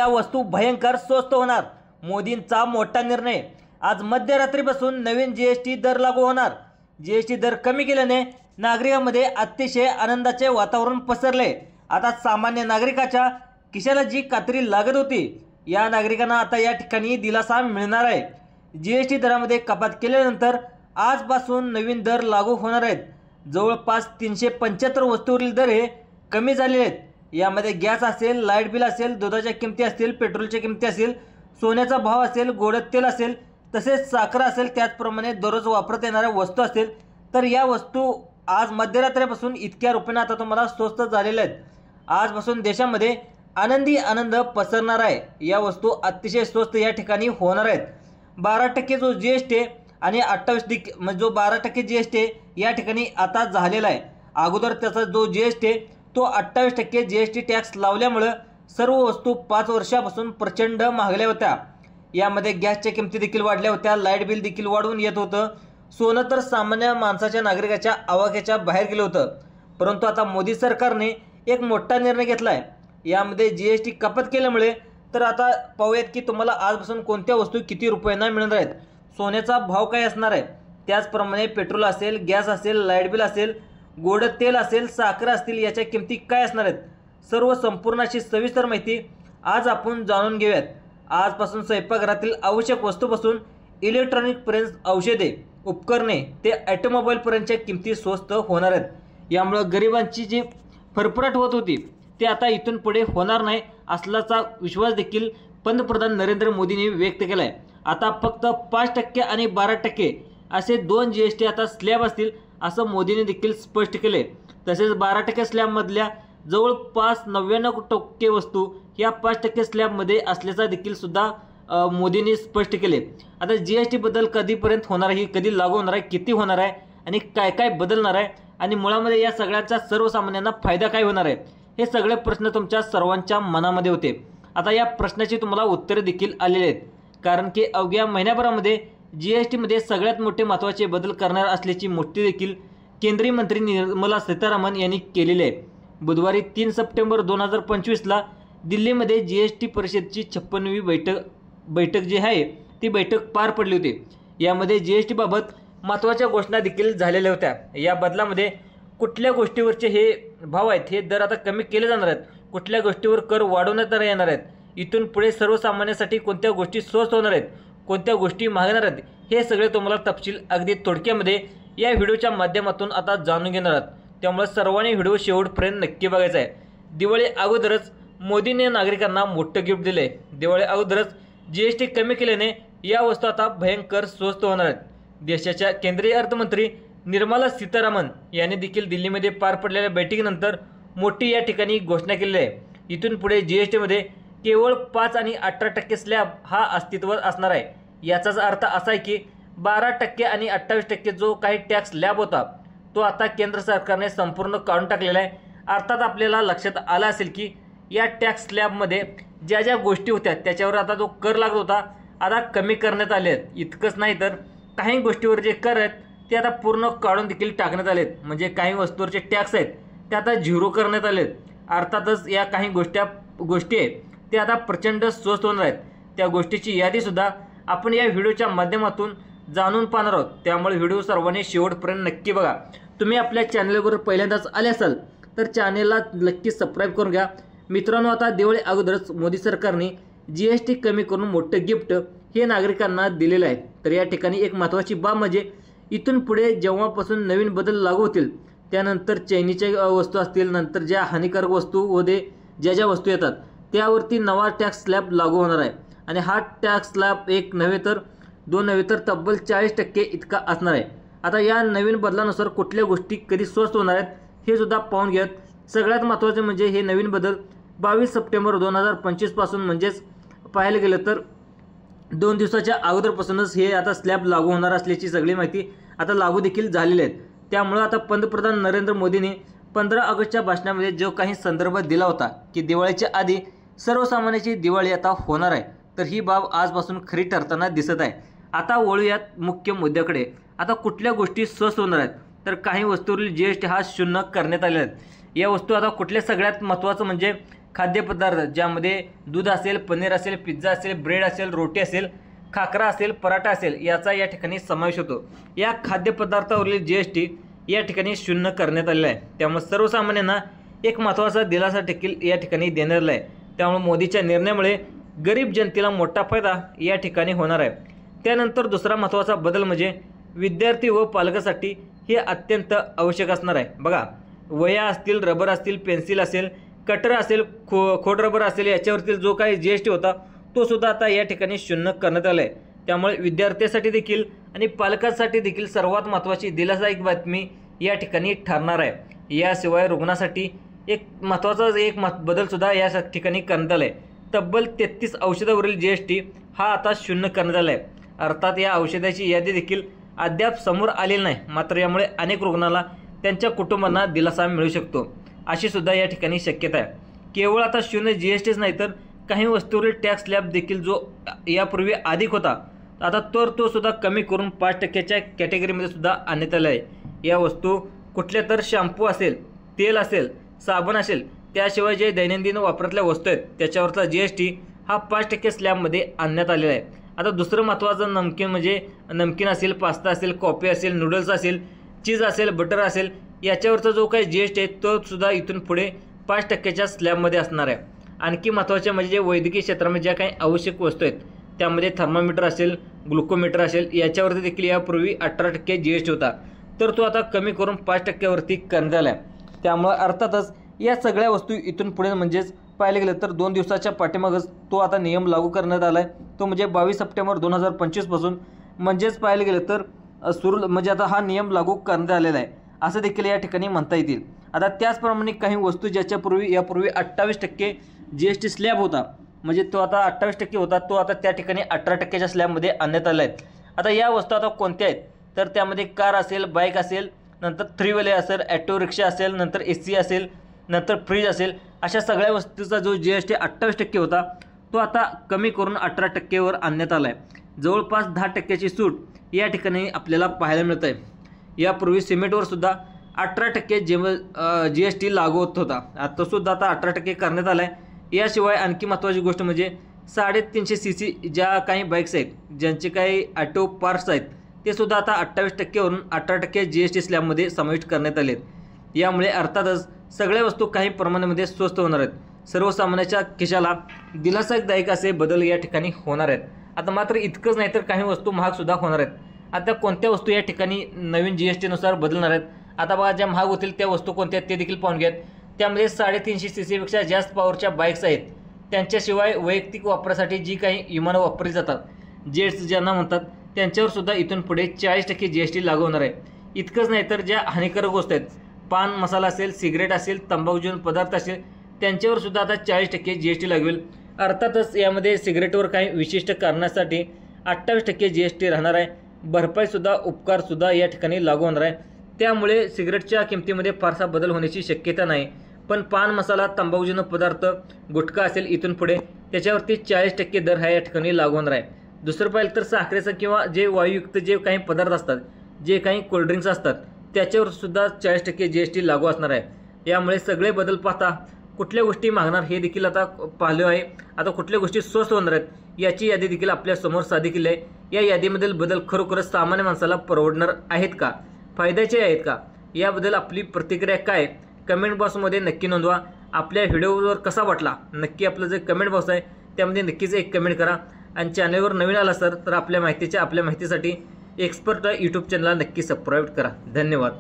या वस्तू भयंकर स्वस्त होणार। मोदींचा मोठा निर्णय। आज मध्यरात्रीपासून नवीन जीएसटी दर लागू होणार। जीएसटी दर कमी केल्याने नागरिकांमध्ये अतिशय आनंदाचे वातावरण पसरले। आता सामान्य नागरिकाच्या खिशाला जी कात्री लागत होती, या नागरिकांना आता या ठिकाणी दिलासा मिळणार आहे। जीएसटी दरामध्ये कपात केल्यानंतर आजपासून नवीन दर लागू होणार आहेत। जवळपास 375 वस्तूवरील दर हे कमी झालेले आहेत। यामध्ये गॅस असेल, लाईट बिल असेल, दुधाच्या किमती असतील, पेट्रोलच्या किमती असेल, सोन्याचा भाव असेल, गोड तेल असेल, तसेच साखर असेल, त्याचप्रमाणे दररोज वापरत येणाऱ्या वस्तू असतील, तर या वस्तू आज मध्यरात्रीपासून इतक्या रुपयाने आता तुम्हाला स्वस्त झालेल्या आहेत। आजपासून देशामध्ये आनंदी आनंद पसरणार आहे। या वस्तू अतिशय स्वस्त या ठिकाणी होणार आहेत। 12% जो जीएसटी आणि 28% म्हणजे जो 12% जीएसटी या ठिकाणी आता झालेला आहे। अगोदर त्याचा जो जीएसटी तो 28% जीएसटी टॅक्स लावल्यामुळे सर्व वस्तू 5 वर्षापासून प्रचंड महागल्या होत्या। यामध्ये गॅसच्या किमती देखील वाढल्या होत्या, लाईट बिल देखील वाढून येत होतं, सोनं तर सामान्य माणसाच्या नागरिकाच्या आवाक्याच्या बाहेर गेलं होतं। परंतु आता मोदी सरकारने एक मोठा निर्णय घेतला आहे। यामध्ये जीएसटी कपात केल्यामुळे तर आता पाहूयात की तुम्हाला आजपासून कोणत्या वस्तू किती रुपयांना मिळणार आहेत, सोन्याचा भाव काय असणार आहे, त्याचप्रमाणे पेट्रोल असेल, गॅस असेल, लाईट बिल असेल, गोड तेल असेल, साखर असतील, याच्या किमती काय असणार आहेत, सर्व संपूर्ण अशी सविस्तर माहिती आज आपण जाणून घेऊयात। आजपासून स्वयंपाकघरातील आवश्यक वस्तूपासून इलेक्ट्रॉनिकपर्यंत औषधे, उपकरणे ते ऑटोमोबाईलपर्यंतच्या किमती स्वस्त होणार आहेत। यामुळे गरिबांची जी फरफराट होत होती ते आता इथून पुढे होणार नाही असल्याचा विश्वास देखील पंतप्रधान नरेंद्र मोदींनी व्यक्त केला आहे। आता फक्त 5% आणि 12% असे 2 जीएसटी आता स्लॅब असतील असं मोदींनी देखील स्पष्ट केले। तसेच 12% स्लॅबमधल्या जवळपास 99% वस्तू या 5% स्लॅबमध्ये असल्याचा देखील सुद्धा मोदींनी स्पष्ट केले। आता जीएसटी बद्दल कधीपर्यंत होणार आहे, कधी लागू होणार आहे, किती होणार आहे आणि काय काय बदलणार आहे आणि मुळामध्ये या सगळ्यांचा सर्वसामान्यांना फायदा काय होणार आहे, हे सगळे प्रश्न तुमच्या सर्वांच्या मनामध्ये होते। आता या प्रश्नाची तुम्हाला उत्तरे देखील आलेली आहेत, कारण की अवघ्या महिन्याभरामध्ये जीएसटीमध्ये सगळ्यात मोठे महत्त्वाचे बदल करणार असल्याची मोठी देखील केंद्रीय मंत्री निर्मला सीतारामन यांनी केलेली आहे। बुधवारी 3 सप्टेंबर 2025ला दिल्लीमध्ये जीएसटी परिषदेची 56वी बैठक जी आहे ती बैठक पार पडली होती। यामध्ये जीएसटी बाबत महत्त्वाच्या घोषणा देखील झालेल्या होत्या। या बदलामध्ये कुठल्या गोष्टीवरचे हे भाव आहेत, हे दर आता कमी केले जाणार आहेत, कुठल्या गोष्टीवर कर वाढवण्यात येणार आहेत, इथून पुढे सर्वसामान्यांसाठी कोणत्या गोष्टी स्वस्त होणार आहेत, कोणत्या गोष्टी महागणार आहेत, हे सगळे तुम्हाला तपशील अगदी थोडक्यामध्ये या व्हिडिओच्या माध्यमातून आता जाणून घेणार आहात। त्यामुळे सर्वांनी व्हिडिओ शेवटपर्यंत नक्की बघायचा आहे। दिवाळी अगोदरच मोदींनी नागरिकांना मोठं गिफ्ट दिले। दिवाळी अगोदरच जीएसटी कमी केल्याने या वस्तू आता भयंकर स्वस्त होणार आहेत। देशाच्या केंद्रीय अर्थमंत्री निर्मला सीतारामन यांनी देखील दिल्लीमध्ये पार पडलेल्या बैठकीनंतर मोठी या ठिकाणी घोषणा केली आहे। इथून पुढे जीएसटीमध्ये केवळ 5 आणि 18% स्लॅब हा अस्तित्वात असणार आहे। याचाच अर्थ असा आहे की 12% आणि 28% जो काही टॅक्स स्लॅब होता तो आता केंद्र सरकारने संपूर्ण काढून टाकलेला आहे। अर्थात आपल्याला लक्षात आलं असेल की या टॅक्स स्लॅबमध्ये ज्या ज्या गोष्टी होत्या त्याच्यावर आता जो कर लागत होता आता कमी करण्यात आले आहेत। इतकंच नाही तर काही गोष्टीवर जे कर आहेत ते आता पूर्ण काढून देखील टाकण्यात आलेत, म्हणजे काही वस्तूवरचे टॅक्स आहेत ते आता 0 करण्यात आलेत। अर्थातच या काही गोष्टी आहेत ते आता प्रचंड स्वस्त होणार आहेत। त्या गोष्टीची यादीसुद्धा आपण या व्हिडिओच्या माध्यमातून जाणून पाहणार आहोत। त्यामुळे व्हिडिओ सर्वांनी शेवटपर्यंत नक्की बघा। तुम्ही आपल्या चॅनलवर पहिल्यांदाच आले असाल तर चॅनलला नक्की सबस्क्राईब करून घ्या। मित्रांनो, आता दिवाळी अगोदरच मोदी सरकारने जीएसटी कमी करून मोठं गिफ्ट हे नागरिकांना दिलेलं आहे। तर या ठिकाणी एक महत्त्वाची बाब म्हणजे इथून पुढे जेव्हापासून नवीन बदल लागू होतील त्यानंतर चैनीच्या वस्तू असतील, नंतर ज्या हानिकारक वस्तू मध्ये ज्या वस्तू येतात त्यावरती नवा टॅक्स स्लॅब लागू होणार आहे। आणि हा टॅक्स स्लॅब 1 नव्हे तर 2 नव्हे तर तब्बल 40% इतका असणार आहे। आता या नवीन बदलानुसार कुठल्या गोष्टी कधी स्वस्त होणार आहेत हे सुद्धा पाहून घ्यात। सगळ्यात महत्त्वाचे म्हणजे हे नवीन बदल 22 सप्टेंबर 2025 पासून, म्हणजेच पाहायला गेलं तर 2 दिवसाच्या अगोदरपासूनच हे आता स्लॅब लागू होणार असल्याची सगळी माहिती आता लागू देखील झालेली आहे। त्यामुळे आता पंतप्रधान नरेंद्र मोदींनी 15 ऑगस्टच्या भाषणामध्ये जो काही संदर्भ दिला होता की दिवाळीच्या आधी सर्वसामान्यांची दिवाळी आता होणार आहे, तर ही बाब आजपासून खरी ठरताना दिसत आहे। आता वळूयात मुख्य मुद्द्याकडे। आता कुठल्या गोष्टी स्वस्त होणार आहेत, तर काही वस्तूवरील जीएसटी हा 0 करण्यात आले आहेत। या वस्तू आता कुठल्या, सगळ्यात महत्त्वाचं म्हणजे खाद्यपदार्थ ज्यामध्ये दूध असेल, पनीर असेल, पिझ्झा असेल, ब्रेड असेल, रोटी असेल, खाकरा असेल, पराठा असेल याचा या ठिकाणी समावेश होतो। या खाद्यपदार्थावरील GST या ठिकाणी शून्य करण्यात आलेला आहे। त्यामुळे सर्वसामान्यांना एक महत्त्वाचा दिलासा देखील या ठिकाणी देण्यात आला आहे। त्यामुळे मोदीच्या निर्णयामुळे गरीब जनतेला मोठा फायदा या ठिकाणी होणार आहे। त्यानंतर दुसरा महत्त्वाचा बदल म्हणजे विद्यार्थी व पालकांसाठी हे अत्यंत आवश्यक असणार आहे। बघा, वह्या असतील, रबर असतील, पेन्सिल असेल, कटर असेल, खोड रबर असेल याच्यावरती जो काही GST होता तो सुद्धा आता या ठिकाणी शून्य करण्यात आला आहे। त्यामुळे विद्यार्थ्यांसाठी देखील आणि पालकांसाठी देखील सर्वात महत्त्वाची दिलासादायक बातमी या ठिकाणी ठरणार आहे। याशिवाय रुग्णासाठी एक महत्त्वाचा बदलसुद्धा या ठिकाणी करण्यात आला आहे। तब्बल 33 औषधावरील GST हा आता शून्य करण्यात आला आहे। अर्थात या औषधाची यादी देखील अद्याप समोर आलेली नाही, मात्र यामुळे अनेक रुग्णांना त्यांच्या कुटुंबांना दिलासा मिळू शकतो अशी सुद्धा या ठिकाणी शक्यता आहे। केवळ आता शून्य GSTच नाही तर काही वस्तूवरील टॅक्स स्लॅब देखील जो यापूर्वी अधिक होता आता तो सुद्धा कमी करून 5% कॅटेगरीमध्ये सुद्धा आणण्यात आला आहे। या वस्तू कुठल्या तर शॅम्पू असेल, तेल असेल, साबण असेल, त्याशिवाय जे दैनंदिन वापरातल्या वस्तू आहेत त्याच्यावरचा GST हा 5% स्लॅबमध्ये आणण्यात आलेला आहे। आता दुसरं महत्त्वाचं नमकीन असेल, पास्ता असेल, कॉफी असेल, नूडल्स असेल, चीज असेल, बटर असेल याच्यावरचा जो काही GST आहे तो सुद्धा इथून पुढे 5% स्लॅबमध्ये असणार आहे। आणखी महत्त्वाचे म्हणजे जे वैद्यकीय क्षेत्रामध्ये ज्या काही आवश्यक वस्तू आहेत त्यामध्ये थर्मामीटर असेल, ग्लुकोमीटर असेल याच्यावरती देखील यापूर्वी 18% GST होता, तर तो आता कमी करून 5% वरती करण्यात आला आहे। त्यामुळे अर्थातच या सगळ्या वस्तू इथून पुढे म्हणजेच पाहायला गेलं तर 2 दिवसाच्या पाठीमागच तो आता नियम लागू करण्यात आला आहे। तो म्हणजे 22 सप्टेंबर 2025 पासून म्हणजेच पाहायला गेलं तर म्हणजे आता हा नियम लागू करण्यात आलेला आहे असं देखील या ठिकाणी म्हणता येतील। आता त्याचप्रमाणे काही वस्तू यापूर्वी 28% GST स्लॅब होता, म्हणजे तो आता 28% होता, तो आता त्या ठिकाणी 18% स्लॅबमध्ये आणण्यात आला आहे। आता या वस्तू आता कोणत्या आहेत तर त्यामध्ये कार असेल, बाईक असेल, नंतर 3 व्हीलर असेल, ॲटो रिक्षा असेल, नंतर AC असेल, नंतर फ्रीज असेल, अशा सगळ्या वस्तूचा जो GST 28% होता तो आता कमी करून 18% वर आणण्यात आला आहे। जवळपास 10% सूट या ठिकाणी आपल्याला पाहायला मिळत आहे। यापूर्वी सिमेंटवर सुद्धा 18% GST लागू होत होता, आता सुद्धा आता 18% करण्यात आला आहे। याशिवाय आणखी महत्त्वाची गोष्ट म्हणजे 350 cc ज्या काही बाईक्स आहेत, ज्यांचे काही ॲटो पार्ट्स आहेत ते सुद्धा आता 28% वरून 18% GST स्लॅबमध्ये समाविष्ट करण्यात आले आहेत। यामुळे अर्थातच सगळ्या वस्तू काही प्रमाणामध्ये स्वस्त होणार आहेत। सर्वसामान्यांच्या खिशाला दिलासादायक असे बदल या ठिकाणी होणार आहेत। आता मात्र इतकंच नाही तर काही वस्तू महागसुद्धा होणार आहेत। आता कोणत्या वस्तू या ठिकाणी नवीन GSTनुसार बदलणार आहेत, आता बघा ज्या महाग होतील त्या वस्तू कोणत्या आहेत ते देखील पाहून घ्यात। त्यामध्ये 350 cc पेक्षा जास्त पॉवरच्या बाईक्स आहेत, त्यांच्याशिवाय वैयक्तिक वापरासाठी जी काही विमानं वापरली जातात, जेट्स ज्यांना म्हणतात, त्यांच्यावर सुद्धा इथून पुढे 40% GST लागू होणार आहे। इतकंच नाही तर ज्या हानिकारक वस्तू आहेत, पान मसाला असेल, सिगरेट असेल, तंबाखूजन्य पदार्थ असेल, त्यांच्यावर सुद्धा आता 40% GST लागेल। अर्थातच यामध्ये सिगरेटवर काही विशिष्ट कारणासाठी 28% GST राहणार आहे। भरपाईसुद्धा उपकारसुद्धा या ठिकाणी लागू होणार आहे। त्यामुळे सिगरेटच्या किमतीमध्ये फारसा बदल होण्याची शक्यता नाही, पण पान मसाला, तंबाखूजन्य पदार्थ, गुटखा असेल इथून पुढे त्याच्यावरती 40% दर हा या ठिकाणी लागू होणार आहे। दुसरं पाहिलं तर साखरेचं किंवा जे वायूयुक्त जे काही पदार्थ असतात, जे काही कोल्ड्रिंक्स असतात त्याच्यावर सुद्धा 40% GST लागू असणार आहे। यामुळे सगळे बदल पाहता कुठल्या गोष्टी मागणार हे देखील आता पाहिलं आहे। आता कुठल्या गोष्टी स्वस्त होणार आहेत याची यादी देखील आपल्यासमोर सादर केली आहे। या यादीमधील बदल खरोखरच सामान्य माणसाला परवडणार आहेत का, फायद्याचे आहेत का, याबद्दल आपली प्रतिक्रिया काय कमेंट बॉक्समध्ये नक्की नोंदवा। आपल्या व्हिडिओवर कसा वाटला नक्की आपलं जे कमेंट बॉक्स आहे त्यामध्ये नक्कीच एक कमेंट करा। आणि चॅनलवर नवीन आला तर आपल्या माहितीसाठी एक्सपर्ट यूट्यूब चॅनलला नक्की सबस्क्राईब करा। धन्यवाद।